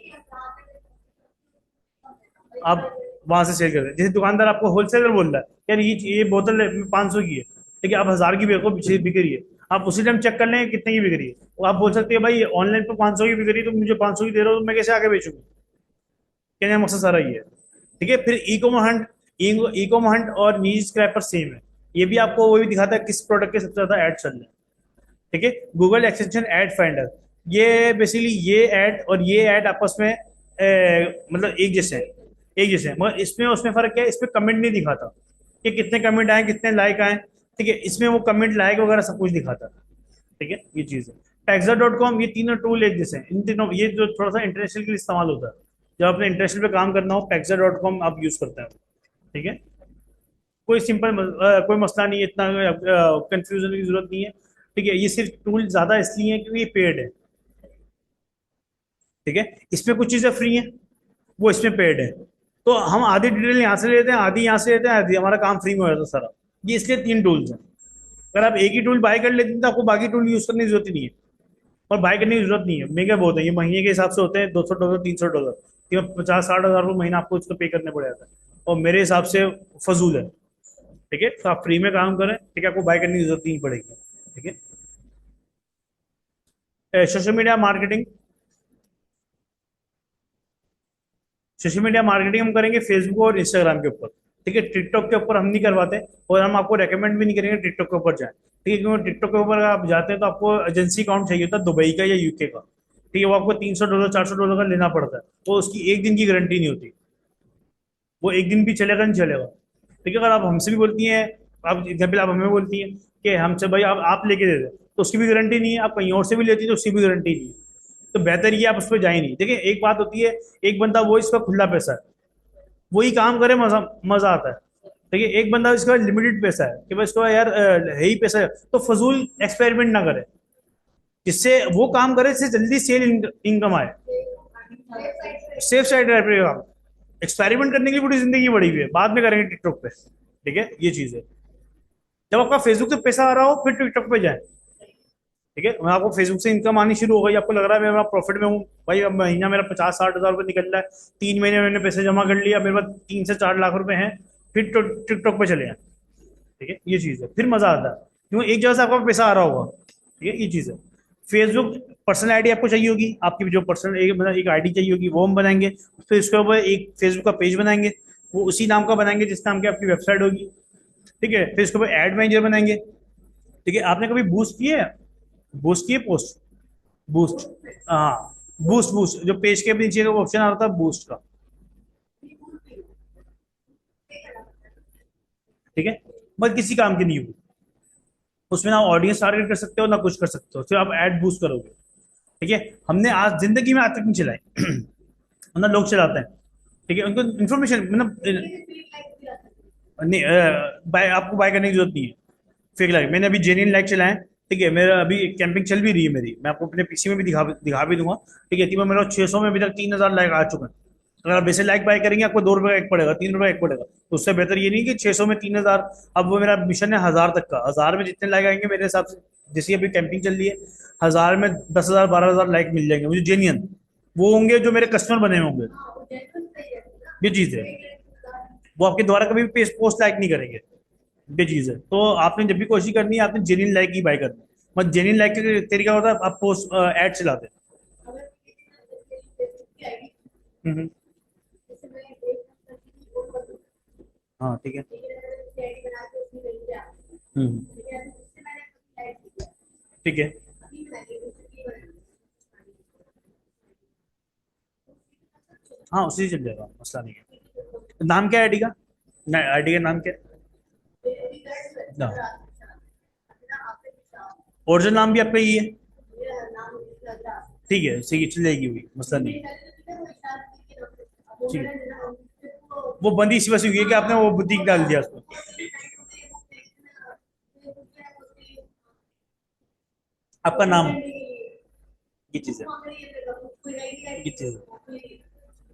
आप वहां से शेयर कर रहे हैं, जैसे दुकानदार आपको होलसेलर बोल रहा है यार ये बोतल 500 की है, ठीक है, आप 1000 की बेको पीछे बिक रही है, आप उसी टाइम चेक कर लें कितने की बिक रही है, तो आप बोल सकते हैं भाई ऑनलाइन पे 500 की बिक रही है, तो मुझे 500 की दे रहे हो, तो मैं कैसे आगे बेचूंगा। कहने का मकसद सारा ये है। ठीक है, फिर इको हंट और नीज स्क्रैपर सेम है, ये भी आपको वही दिखाता है किस प्रोडक्ट के सबसे ज्यादा ऐड चल रहे हैं। ठीक है, गूगल एक्सटेंशन एड फाइंडर, ये बेसिकली ये ऐड और ये ऐड आपस में मतलब एक जैसे हैं, एक जैसे हैं, मगर इसमें उसमें फर्क क्या है, इसमें कमेंट नहीं दिखाता कि कितने कमेंट आए कितने लाइक आए। ठीक है, इसमें वो कमेंट लाइक वगैरह सब कुछ दिखाता है। ठीक है, ये चीज है। टैक्सा.com, ये तीनों टूल एक जैसे हैं, इन तीनों ये जो थोड़ा सा इंटरनेशनल के लिए इस्तेमाल होता है, जब अपने इंटरनेशनल पे काम करना हो टैक्सा.com आप यूज करते हैं। ठीक है, कोई कोई मसला नहीं है, इतना कंफ्यूजन की जरूरत नहीं है। ठीक है, ये सिर्फ टूल ज्यादा इसलिए है क्योंकि ये पेड है। ठीक है, इसमें कुछ चीजें फ्री हैं, वो इसमें पेड है, तो हम आधी डिटेल यहाँ से लेते हैं, आधी यहाँ से लेते हैं, आधी हमारा काम फ्री में हो जाता है सारा। ये इसलिए तीन टूल्स हैं। अगर आप एक ही टूल बाय कर लेते हैं तो आपको बाकी टूल यूज करने की जरूरत ही नहीं है, और बाय करने की जरूरत नहीं है, महंगे बहुत है, ये महीने के हिसाब से होते हैं, $200 $300, 50-60 हज़ार रुपये महीना आपको इसको पे करने पड़ जाता है, और मेरे हिसाब से फजूल है। ठीक है, तो आप फ्री में काम करें, ठीक है, आपको बाय करने की जरूरत नहीं पड़ेगी। ठीक है, social media marketing, social media marketing हम करेंगे फेसबुक और इंस्टाग्राम के ऊपर। ठीक है, टिकटॉक के ऊपर हम नहीं करवाते, और हम आपको रेकमेंड भी नहीं करेंगे टिकटॉक के ऊपर जाए। ठीक है, क्योंकि टिकटॉक के ऊपर अगर आप जाते हैं तो आपको एजेंसी अकाउंट चाहिए होता है दुबई का या यूके का। ठीक है, वो आपको $300 $400 का लेना पड़ता है, तो उसकी एक दिन की गारंटी नहीं होती, वो एक दिन भी चलेगा नहीं चलेगा। ठीक है, अगर आप हमसे भी बोलती हैं, आप एग्जाम्पल आप हमें बोलती हैं कि हमसे भाई आप लेके दे दे, तो उसकी भी गारंटी नहीं है, आप कहीं और से भी लेती है तो उसकी भी गारंटी नहीं है। तो बेहतर ये आप उस पर जाए नहीं। देखिए एक बात होती है, एक बंदा वो इसका खुला पैसा है, वही काम करे, मजा मजा आता है। ठीक है, एक बंदा इसका लिमिटेड पैसा है कि भाई इसको यार है ही पैसा है, तो फजूल एक्सपेरिमेंट ना करे, जिससे वो काम करे जिससे जल्दी सेल इनकम आए, सेफ साइड रहे काम। एक्सपेरिमेंट करने की पूरी जिंदगी बड़ी हुई है, बाद में करेंगे टिकटॉक पे। ठीक है, ये चीज है। जब आपका फेसबुक से पैसा आ रहा हो फिर टिकटॉक पे जाए। ठीक है, मैं आपको फेसबुक से इनकम आनी शुरू हो गई, आपको लग रहा है मैं प्रॉफिट में हूँ, भाई अब महीना मेरा 50-60 हज़ार रुपये निकल रहा है, 3 महीने मैंने पैसे जमा कर लिया, मेरे पास 3 से 4 लाख रुपए हैं, फिर टिकटॉक पे चले जाए। ठीक है, ये चीज है, फिर मजा आता है, क्योंकि एक जगह से आपका पैसा आ रहा होगा। ठीक है, ये चीज है। फेसबुक, पर्सनल आईडी आपको चाहिए होगी, आपकी जो पर्सनल एक मतलब एक आईडी चाहिए होगी, वो हम बनाएंगे, फिर उसके ऊपर एक फेसबुक का पेज बनाएंगे, वो उसी नाम का बनाएंगे जिस नाम की आपकी वेबसाइट होगी। ठीक है, फिर उसके ऊपर एड मैनेजर बनाएंगे। ठीक है, आपने कभी बूस्ट किए है, बूस्ट किए पोस्ट, बूस्ट, हाँ, बूस्ट बूस्ट जो पेज के नीचे का ऑप्शन आ रहा था बूस्ट का। ठीक है, बस किसी काम की नहीं हुई, उसमें ना ऑडियंस टारगेट कर सकते हो ना कुछ कर सकते हो, सिर्फ आप एड बूस्ट करोगे। ठीक है, हमने आज जिंदगी में आज तक नहीं चलाई, मतलब लोग चलाते हैं। ठीक है, उनको इन्फॉर्मेशन मतलब नहीं, आपको बाय करने की जरूरत नहीं है फेक लाइक, मैंने अभी जेन्युइन लाइक चलाए हैं। ठीक है, मेरा अभी कैंपिंग चल भी रही है मेरी, मैं आपको अपने पीसी में भी दिखा भी दूंगा। ठीक है, मेरा 600 में अभी तक 3000 लाइक आ चुका है। अगर आप वैसे लाइक बाय करेंगे आपको ₹2 का एक पड़ेगा, ₹3 एक पड़ेगा, तो उससे बेहतर ये नहीं कि 600 में 3000। अब वो मेरा मिशन है 1000 तक का, 1000 में जितने लाइक आएंगे मेरे हिसाब से, जैसे अभी कैंपिंग चल रही है, 1000 में 10,000 12,000 लाइक मिल जाएंगे मुझे जेन्युइन, वो होंगे जो मेरे कस्टमर बने होंगे। ये चीज है, वो आपके द्वारा कभी भी पोस्ट लाइक नहीं करेंगे। ये चीज है, तो आपने जब भी कोशिश करनी है आपने जेन्युइन लाइक ही बाय करना है। मत जेन्युइन लाइक का तरीका होता है आप पोस्ट ऐड चलाते हैं। हम्म, हाँ ठीक है। हम्म, ठीक है। हाँ उसी से चल जाएगा, मसला नहीं है। नाम क्या है आईडी का? आईडी का नाम क्या है? ओरिजिनल नाम भी आपका ही है? ठीक है, सही है, चल जाएगी, हुई मसला नहीं है। ठीक है, वो बंदी इसी वजह से हुई है कि आपने वो बुटीक डाल दिया उसको। आपका नाम, ये चीज है, ये चीज है।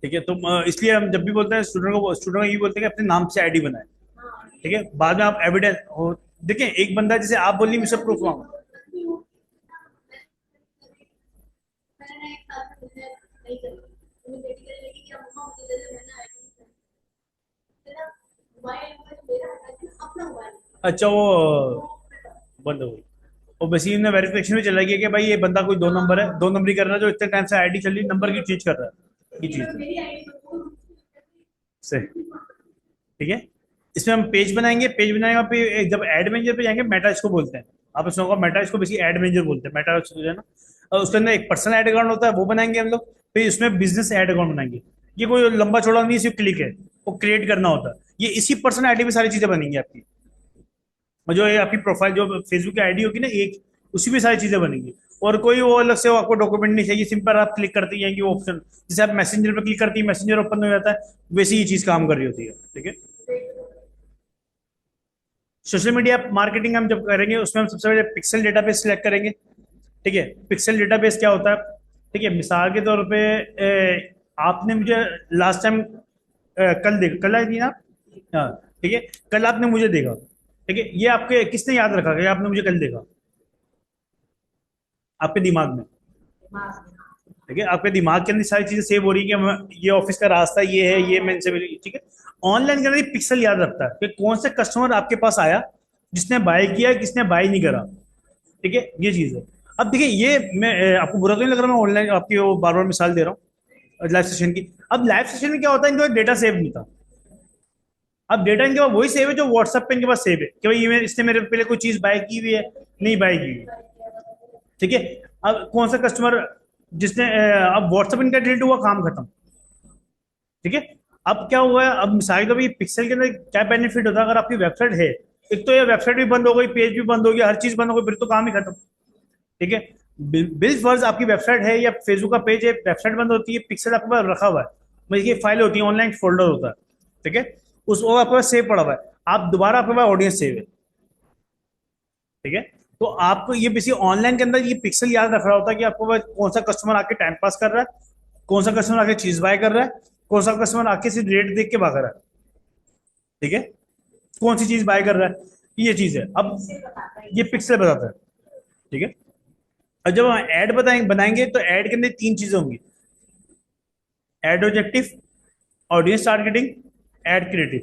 ठीक है, तो इसलिए हम जब भी बोलते हैं स्टूडेंट को ये बोलते हैं कि अपने नाम से आईडी बनाए। ठीक है, बाद में आप एविडेंस हो। देखिए एक बंदा जैसे आप बोलिए मुझसे प्रूफ मांगो। अच्छा वो बंद हो गई। और बस ने वेरिफिकेशन में चला गया कि भाई ये बंदा कोई दो नंबर है, दो नंबरी कर रहा है, जो इतने टाइम से आईडी चल रही नंबर की चेंज कर रहा है, ये चीज से। ठीक है, इसमें हम पेज बनाएंगे, पेज बनाएंगे पे जब एड मैनेजर पे जाएंगे, मेटा इसको बोलते हैं। आप इसमें होगा मेटा, इसको बेसिकली एड मैनेजर बोलते हैं, मेटा जो है ना। और उसके अंदर एक पर्सनल एड अकाउंट होता है, वो बनाएंगे हम लोग। फिर इसमें बिजनेस एड अकाउंट बनाएंगे। ये कोई लंबा चौड़ा नहीं, सिर्फ क्लिक है, वो क्रिएट करना होता है। ये इसी पर्सनल आईडी में सारी चीजें बनेंगी आपकी। और जो ये आपकी प्रोफाइल जो फेसबुक की आईडी होगी ना एक, उसी में सारी चीजें बनेंगी। और कोई वो अलग से वो आपको डॉक्यूमेंट नहीं चाहिए, सिंपल आप क्लिक करती हैं कि वो ऑप्शन, जैसे आप मैसेंजर पे क्लिक करती है मैसेंजर ओपन हो जाता है, वैसे ही चीज काम कर रही होती है। ठीक है। सोशल मीडिया मार्केटिंग हम जब करेंगे, उसमें हम सबसे पहले पिक्सल डेटाबेस सिलेक्ट करेंगे। ठीक है, पिक्सल डेटाबेस क्या होता है? ठीक है, मिसाल के तौर पे आपने मुझे लास्ट टाइम कल आई थी ना? हाँ। ठीक है, कल आपने मुझे देखा। ठीक है, ये आपके किसने याद रखा कि आपने मुझे कल देखा? आपके दिमाग में। ठीक है, आपके दिमाग के अंदर सारी चीजें सेव हो रही है कि ये ऑफिस का रास्ता ये है, ये मैं इनसे मिली। ठीक है, ऑनलाइन के अंदर पिक्सल याद रखता है कि कौन सा कस्टमर आपके पास आया, जिसने बाय किया, किसने बाय नहीं करा। ठीक है, ये चीज है। अब देखिए ये मैं आपको बुरा तो नहीं लग रहा, मैं ऑनलाइन आपकी वो बार बार मिसाल दे रहा हूँ लाइव सेशन की। अब लाइव सेशन में क्या होता है, इनका डेटा सेव नहीं था। अब डेटा इनके पास वही सेव है जो व्हाट्सएप पे इनके पास सेव है कि भाई ये इसने मेरे पहले कोई चीज बाय की हुई है, नहीं बाय की हुई है। ठीक है, अब कौन सा कस्टमर जिसने अब व्हाट्सएप इनका डिलीट हुआ, काम खत्म। ठीक है, अब क्या हुआ है, अब मिसाल का भी पिक्सल के अंदर क्या बेनिफिट होता है, अगर आपकी वेबसाइट है, एक तो ये वेबसाइट भी बंद हो गई, पेज भी बंद हो गया, हर चीज बंद हो गई, फिर तो काम ही खत्म। ठीक है, बिल फर्ज आपकी वेबसाइट है या फेसबुक का पेज है, वेबसाइट बंद होती है, पिक्सल आपके पास रखा हुआ है, मतलब ये फाइल होती है, ऑनलाइन फोल्डर होता है। ठीक है, उस वो आपके पास सेव पड़ा हुआ है, आप दोबारा आपके पास ऑडियंस सेव है। ठीक है, तो आपको ये बेसिक ऑनलाइन के अंदर ये पिक्सल याद रख रहा होता है कि आपको कौन सा कस्टमर आके टाइम पास कर रहा है, कौन सा कस्टमर आके चीज बाय कर रहा है, कौन सा कस्टमर आके सिर्फ रेट देख के भाग रहा है। ठीक है, कौन सी चीज बाय कर रहा है, ये चीज है। अब ये पिक्सल बताता है। ठीक है, अब जब हम ऐड बताएंगे बनाएंगे तो ऐड के अंदर तीन चीजें होंगी: ad objective, audience targeting, ad creative.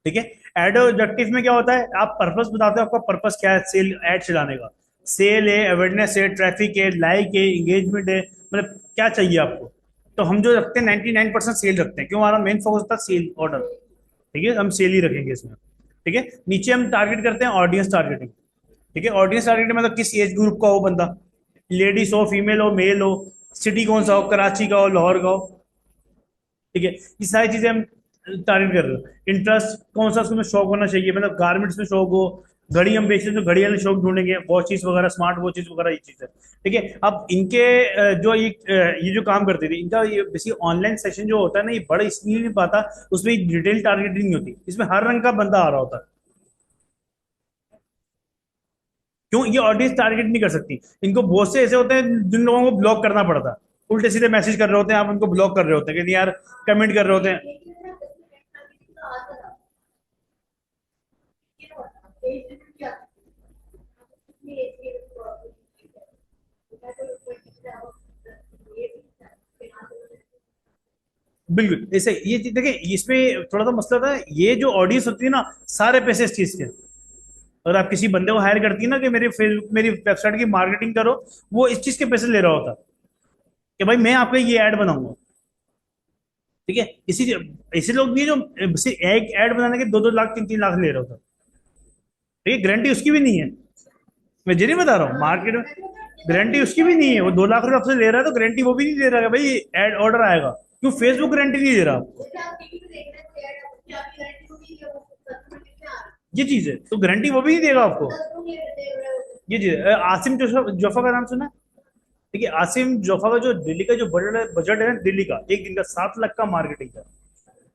ठीक है, एड ऑब्जेक्टिव में क्या होता है, आप पर्पस बताते हो, आपका पर्पस क्या है सेल एड चलाने का। सेल है, अवेयरनेस है, ट्रैफिक है, लाइक है, एंगेजमेंट है, मतलब क्या चाहिए आपको। तो हम जो रखते हैं 99% सेल रखते हैं, क्यों? हमारा मेन फोकस होता है सेल ऑर्डर। ठीक है, हम सेल ही रखेंगे इसमें। ठीक है, नीचे हम टारगेट करते हैं ऑडियंस टारगेटिंग। ठीक है, ऑडियंस टारगेटिंग मतलब किस एज ग्रुप का हो बंदा, लेडीज हो, फीमेल हो, मेल हो, सिटी कौन सा हो, कराची का हो, लाहौर का हो। ठीक है, ये सारी चीजें हम टारगेट कर रहे हो। इंटरेस्ट कौन सा उसमें शौक होना चाहिए, मतलब गारमेंट्स में शौक हो, घड़ी हम बेचते हैं तो घड़ी वाले शौक ढूंढेंगे, वॉचेस वगैरह, स्मार्ट वॉचेस वगैरह, ये चीज है। ठीक है, अब इनके जो ये जो काम करते थे, इनका ये बेसिक ऑनलाइन सेशन जो होता है ना, ये बड़ा इसलिए नहीं पाता, उसमें डिटेल टारगेटिंग नहीं होती, इसमें हर रंग का बंदा आ रहा होता है। क्यों? ये ऑडियंस टारगेट नहीं कर सकती, इनको बहुत से ऐसे होते हैं जिन लोगों को ब्लॉक करना पड़ता है, उल्टे सीधे मैसेज कर रहे होते हैं, आप उनको ब्लॉक कर रहे होते हैं कि नहीं यार, कमेंट कर रहे होते हैं। बिल्कुल ऐसे ये चीज देखिए, इसमें थोड़ा सा मसला था, ये जो ऑडियंस होती है ना, सारे पैसे इस चीज के। अगर आप किसी बंदे को हायर करती है ना कि मेरी फेसबुक मेरी वेबसाइट की मार्केटिंग करो, वो इस चीज के पैसे ले रहा होता कि भाई मैं आपका ये ऐड बनाऊंगा। ठीक है, इसी ऐसे लोग भी हैं जो सिर्फ एक ऐड बनाने के 2-2 लाख 3-3 लाख ले रहा होता। ठीक है, गारंटी उसकी भी नहीं है, मैं जी नहीं बता रहा हूँ, मार्केट में गारंटी उसकी भी नहीं है। वो 2 लाख रुपए आपसे ले रहा है तो गारंटी वो भी नहीं दे रहा है भाई एड ऑर्डर आएगा। क्यों? फेसबुक गारंटी नहीं दे रहा आपको। ये चीज है, तो गारंटी वो भी नहीं देगा आपको। ये चीज है। आसिम जोफा जोफा का नाम सुना है? देखिए आसिम जोफा का जो दिल्ली का जो बजट है ना दिल्ली का, एक दिन का 7 लाख का मार्केटिंग का।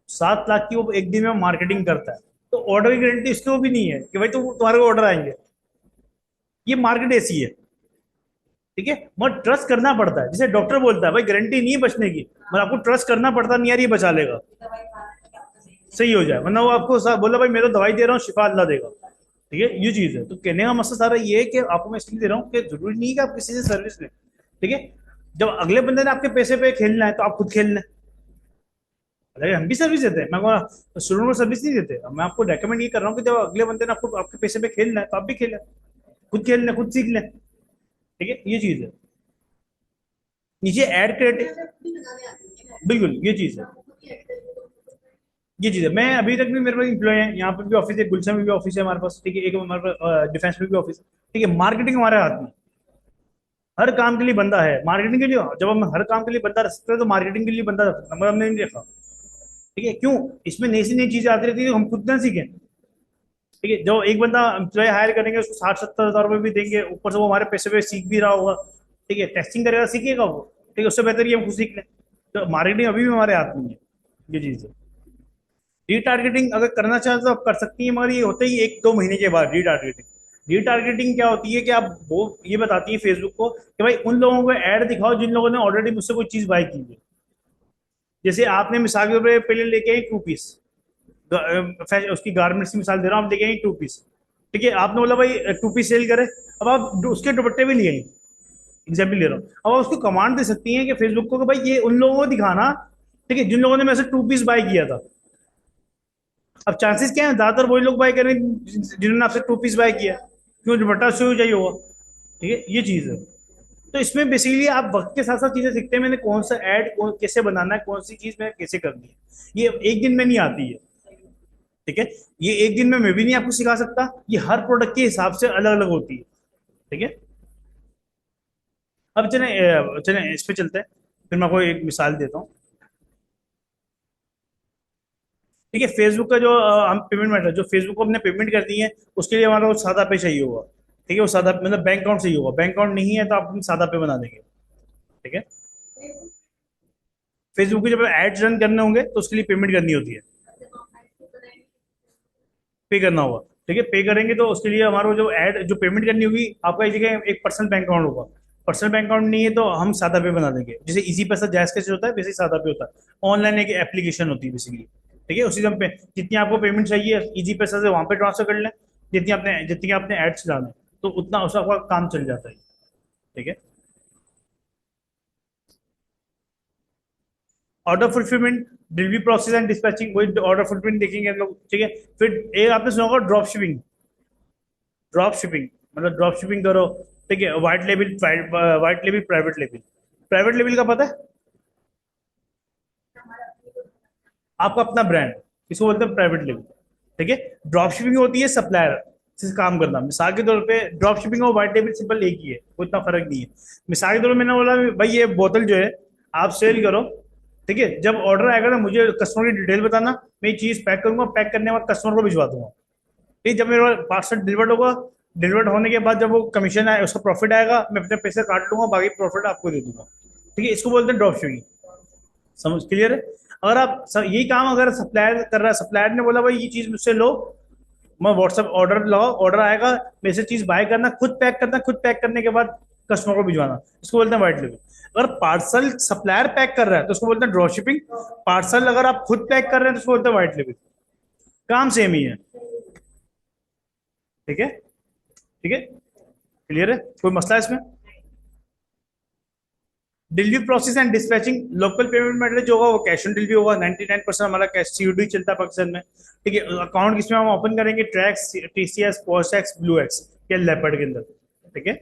7 लाख की वो एक दिन में मार्केटिंग करता है। तो ऑर्डर की गारंटी उसकी वो भी नहीं है कि भाई तुम्हारे को ऑर्डर आएंगे। ये मार्केट ऐसी है। ठीक है, मगर ट्रस्ट करना पड़ता है। जैसे डॉक्टर बोलता है भाई गारंटी नहीं है बचने की, मगर आपको ट्रस्ट करना पड़ता है, नहीं यार ये बचा लेगा, सही हो जाए। वरना वो आपको बोला भाई मैं तो दवाई दे रहा हूँ शिफा अल्लाह देगा। ठीक है, ये चीज है। तो कहने का मकसद सारा ये है कि आपको मैं इसलिए दे रहा हूँ कि जरूरी नहीं है कि आप किसी से सर्विस लें। ठीक है, जब अगले बंदे ने आपके पैसे पे खेलना है तो आप खुद खेल लें। अरे हम भी सर्विस देते हैं, मैं स्टूडेंट को सर्विस नहीं देते। मैं आपको रेकमेंड ये कर रहा हूँ कि जब अगले बंदे ने आपको आपके पैसे पे खेलना है तो आप भी खेलें, खुद खेल लें, खुद सीख लें। ठीक है, ये चीज है। नीचे ऐड क्रिएटिव, बिल्कुल ये चीज है। ये चीज है। मैं अभी तक भी, मेरे पास इम्प्लॉय है, यहाँ पे भी ऑफिस है, गुलशन में भी ऑफिस है हमारे पास। ठीक है, एक हमारे पास डिफेंस में भी ऑफिस है। ठीक है, मार्केटिंग हमारे हाथ में, हर काम के लिए बंदा है मार्केटिंग के लिए। जब हम हर काम के लिए बंदा रख सकते हैं तो मार्केटिंग के लिए बंदा रख सकते हैं, मगर हमने नहीं रखा। ठीक है, क्यों? इसमें नई से नई चीजें आती रहती है, हम खुद ना सीखें। ठीक है, जो एक बंदा एम्प्लॉय हायर करेंगे उसको 60-70 हज़ार रुपये भी देंगे, ऊपर से वो हमारे पैसे पे सीख भी रहा होगा। ठीक है, टेस्टिंग करेगा, सीखेगा वो। ठीक है, उससे बेहतर ये हम खुद सीख लें। तो मार्केटिंग अभी भी हमारे हाथ में है। ये चीज है। रीटारगेटिंग अगर करना चाहे तो आप कर सकती हैं, मगर ये होता ही 1-2 महीने के बाद। रीटारगेटिंग रीटारगेटिंग क्या होती है कि आप वो ये बताती है फेसबुक को कि भाई उन लोगों को ऐड दिखाओ जिन लोगों ने ऑलरेडी मुझसे कोई चीज बाय की है। जैसे आपने मिसाल के तौर पे पहले लेके आई 2 पीस, उसकी गारमेंट्स की मिसाल दे रहा हूँ, आप लेके आई 2 पीस। ठीक है, आपने बोला भाई 2 पीस सेल करे। अब आप उसके दुपट्टे भी ले आई, एग्जाम्पल ले रहा हूँ। अब आप उसको कमांड दे सकती हैं कि फेसबुक को कि भाई ये उन लोगों को दिखाना, ठीक है, जिन लोगों ने मेरे से 2 पीस बाय किया था। अब चांसेस क्या है, ज्यादातर वही लोग बाय करें जिन्होंने आपसे 2 पीस बाय किया, क्यों? दुपट्टा शुरू चाहिए होगा। ठीक है, ये चीज है। तो इसमें बेसिकली आप वक्त के साथ साथ चीजें सीखते हैं, मैंने कौन सा ऐड कैसे बनाना है, कौन सी चीज में कैसे करनी है। ये एक दिन में नहीं आती है। ठीक है, ये एक दिन में मैं भी नहीं आपको सिखा सकता, ये हर प्रोडक्ट के हिसाब से अलग अलग होती है। ठीक है, अब चले चले इस पे चलते हैं, फिर मैं आपको एक मिसाल देता हूँ। ठीक है, फेसबुक का जो हम पेमेंट मेथड, जो फेसबुक को हमने पेमेंट कर दी है, उसके लिए हमारा वो सादा पे चाहिए होगा। ठीक है, वो सादा मतलब बैंक अकाउंट चाहिए होगा। बैंक अकाउंट नहीं है तो आप हम सादा पे बना देंगे। ठीक है, फेसबुक के जब एड्स रन करने होंगे तो उसके लिए पेमेंट करनी होती है, पे करना होगा। ठीक है, पे करेंगे तो उसके लिए हमारा जो एड जो पेमेंट करनी होगी, आपका एक जगह एक पर्सनल बैंक अकाउंट होगा। पर्सनल बैंक अकाउंट नहीं है तो हम सादा पे बना देंगे, जैसे इजी पैसा जैस कैसे होता है वैसे ही सादा पे होता है। ऑनलाइन एक एप्लीकेशन होती है बेसिकली। ठीक है, उसी से हम जितनी आपको पेमेंट चाहिए इजी पैसा से वहां पे ट्रांसफर कर लें, जितनी आपने एड्स डालें तो उतना उसका आपका काम चल जाता है। ठीक है, order fulfilment, delivery process and dispatching, वही ऑर्डर फुलफिलमेंट देखेंगे हम लोग। ठीक है, फिर एक आपने सुना होगा ड्रॉप शिपिंग। ड्रॉप शिपिंग मतलब ड्रॉप शिपिंग करो। ठीक है, white label private label. Private label का पता है? आपका अपना ब्रांड, इसको बोलते हैं प्राइवेट लेबल। ठीक है, ड्रॉप शिपिंग होती है सप्लायर से काम करना। मिसाल के तौर पे ड्रॉप शिपिंग और व्हाइट लेबल सिंपल एक ही है, कोई इतना फर्क नहीं है। मिसाल के तौर पे मैंने बोला भाई ये बोतल जो है आप सेल करो। ठीक है, जब ऑर्डर आएगा ना मुझे कस्टमर की डिटेल बताना, मैं ये चीज पैक करूंगा, पैक करने के बाद कस्टमर को भिजवा दूंगा। ठीक, जब मेरा पार्सल डिलीवर्ड होगा, डिलीवर्ड होने के बाद जब वो कमीशन आए उसका प्रॉफिट आएगा, मैं अपने पैसे काट लूंगा, बाकी प्रॉफिट आपको दे दूंगा। ठीक है, इसको बोलते हैं ड्रॉप शिपिंग। समझ क्लियर है? अगर आप यही काम अगर सप्लायर कर रहा है, सप्लायर ने बोला भाई ये चीज मुझसे लो, मैं व्हाट्सएप ऑर्डर लगाओ, ऑर्डर आएगा, मेरे से चीज बाय करना, खुद पैक करना, खुद पैक करने के बाद कस्टमर को भिजवाना, इसको बोलते हैं व्हाइट लेवल। अगर पार्सल सप्लायर पैक कर रहा है तो उसको बोलते हैं ड्रॉप शिपिंग। पार्सल अगर आप खुद पैक कर रहे हैं तो उसको बोलते हैं व्हाइट लेवल। काम सेम ही है। ठीक है, ठीक है, क्लियर है? कोई मसला है इसमें? Delivery process and dispatching, local payment method जो होगा वो कैश ऑन डिलीवरी होगा। 99% हमारा कैश सीओडी चलता है पाकिस्तान में। ठीक है, अकाउंट किसमें हम ओपन करेंगे? ट्रैक्स, टीसीएस, पोस्टैक्स, ब्लू एक्स या लेपर्ड के अंदर। ठीक है,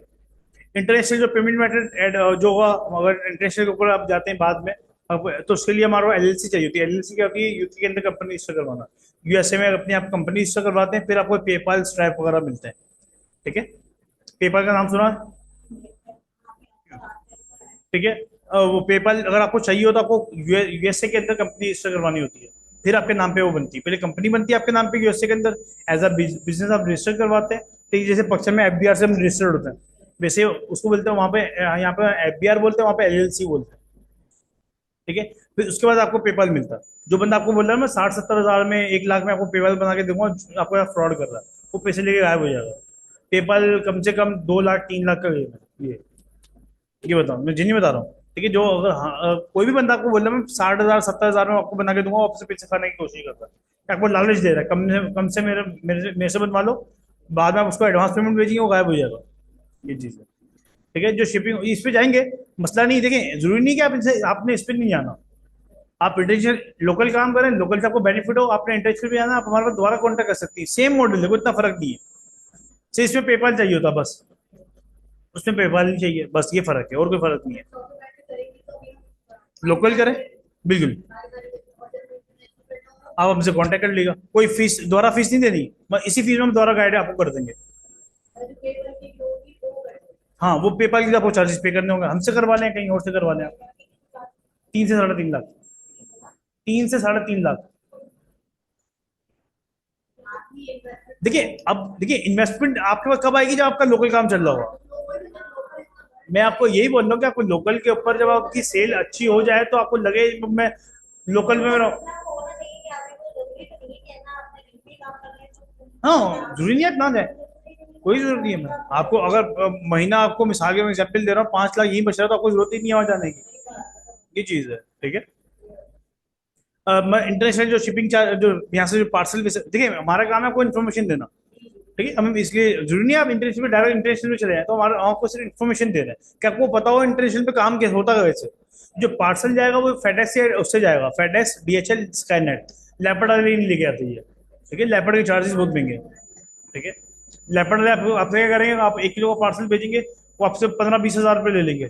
इंटरनेशनल जो पेमेंट मेथड जो होगा, अगर इंटरनेशनल के ऊपर आप जाते हैं बाद में तो उसके लिए हमारा एलएलसी चाहिए होती है। एलएलसी क्या होती है? यूके के अंदर कंपनी रजिस्टर करवाना। यूएसए में अपने आप कंपनी रजिस्टर करवाते हैं, फिर आपको पेपाल, स्ट्राइप वगैरह मिलते हैं। ठीक है, पेपाल का नाम सुना है? ठीक है। वो पेपाल अगर आपको चाहिए हो तो आपको यूएसए के अंदर कंपनी रजिस्टर करवानी होती है, फिर आपके नाम पे वो बनती है। पहले कंपनी बनती है आपके नाम पे यूएसए के अंदर, एज अ बिजनेस आप रजिस्टर करवाते हैं। ठीक है, जैसे पक्ष में एफबीआर से हम रजिस्टर्ड होते हैं, वैसे उसको बोलते हैं वहाँ पे, यहाँ पे एफबीआर बोलते हैं, वहाँ पे एलएलसी बोलते हैं। ठीक है, फिर उसके बाद आपको पेपाल मिलता है। जो बंदा आपको बोल रहा है मैं 60-70 हजार में 1 लाख में आपको पेपाल बना के दूंगा, आपको यहाँ फ्रॉड कर रहा है, वो पैसे लेके गायब हो जाएगा। पेपाल कम से कम 2 लाख 3 लाख का गेम है ये बताओ, मैं जिन्हें बता रहा हूँ। ठीक है, जो अगर कोई भी बंदा आपको बोल रहा है मैं 60 हजार 70 हजार में आपको बना के दूंगा, वो आपसे पैसे खाने की कोशिश करता है, आपको लालच दे रहा है, कम से मेरे से बनवा लो, बाद में आप उसको एडवांस पेमेंट भेजिए, वो गायब हो जाएगा। ये चीज है। ठीक है, जो शिपिंग इस पे जाएंगे, मसला नहीं, देखें जरूरी नहीं कि आप इनसे आपने इस पे नहीं जाना, आप इंटरनेशनल लोकल काम करें, लोकल से आपको बेनिफिट हो, आपने इंटरनेशनल पे जाना, आप हमारे पास दोबारा कॉन्टैक्ट कर सकती है, सेम मॉडल है, कोई इतना फर्क नहीं है। सिर्फ इसमें पेपाल चाहिए होता बस, उसमें पेपाल नहीं चाहिए, बस ये फर्क है, और कोई फर्क नहीं है। लोकल करें, बिल्कुल, आप हमसे कांटेक्ट कर लेगा, कोई फीस दोबारा फीस नहीं देनी, बस इसी फीस में हम दोबारा गाइड आपको कर देंगे। हाँ, वो पेपाल के आपको चार्जेस पे करने होंगे, हमसे करवा लें कहीं और से करवा लें आप। 3 से 3.5 लाख। 3 से 3.5 लाख। देखिए, अब देखिए इन्वेस्टमेंट आपके पास कब आएगी, जब आपका लोकल काम चल रहा होगा। मैं आपको यही बोल रहा हूँ कि आपको लोकल के ऊपर जब आपकी सेल अच्छी हो जाए तो आपको लगे मैं लोकल में हाँ, जरूरी नहीं है ना जाए, कोई जरूरत नहीं है। मैं आपको अगर महीना आपको मिसाल के एग्जाम्पल दे रहा हूँ, 5 लाख यही बच रहा है, तो आपको जरूरत ही नहीं है वहां जाने की। ये चीज है। ठीक है। मैं इंटरनेशनल जो शिपिंग चार्ज, जो यहाँ से जो पार्सल, देखिए हमारा काम है आपको इन्फॉर्मेशन देना। ठीक है, हम इसलिए जरूरी नहीं है आप इंटरनेशनल पे डायरेक्ट इंटरनेशनल में चले जाए, तो हमारा आपको सिर्फ इन्फॉर्मेशन दे रहे हैं कि आपको पता हो इंटरनेशनल पे काम कैसे होता है। वैसे जो पार्सल जाएगा वो फेडेक्स से उससे जाएगा, फेडेक्स, डीएचएल, स्काईनेट, लेपर्ड वाली नहीं लेके आती है। ठीक है, लेपर्ड के चार्जेस बहुत महंगे हैं। ठीक है, लेपर्ड वाले आप क्या करेंगे, आप 1 किलो का पार्सल भेजेंगे, वो आपसे 15-20 हजार रुपये ले लेंगे।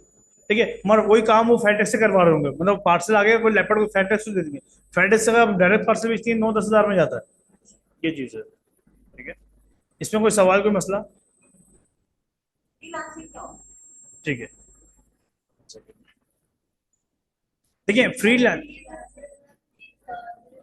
ठीक है, मगर वही काम वो फेडेक्स से करवा रहे होंगे, मतलब पार्सल आ गया, वो लेपर्ड को फेडेक्स को दे देंगे। फेडेक्स से अगर आप डायरेक्ट पार्सल बेचती है 9-10 हजार में जाता है। ये चीज है। ठीक है, इसमें कोई सवाल, कोई मसला? ठीक है। देखिए फ्रीलांस,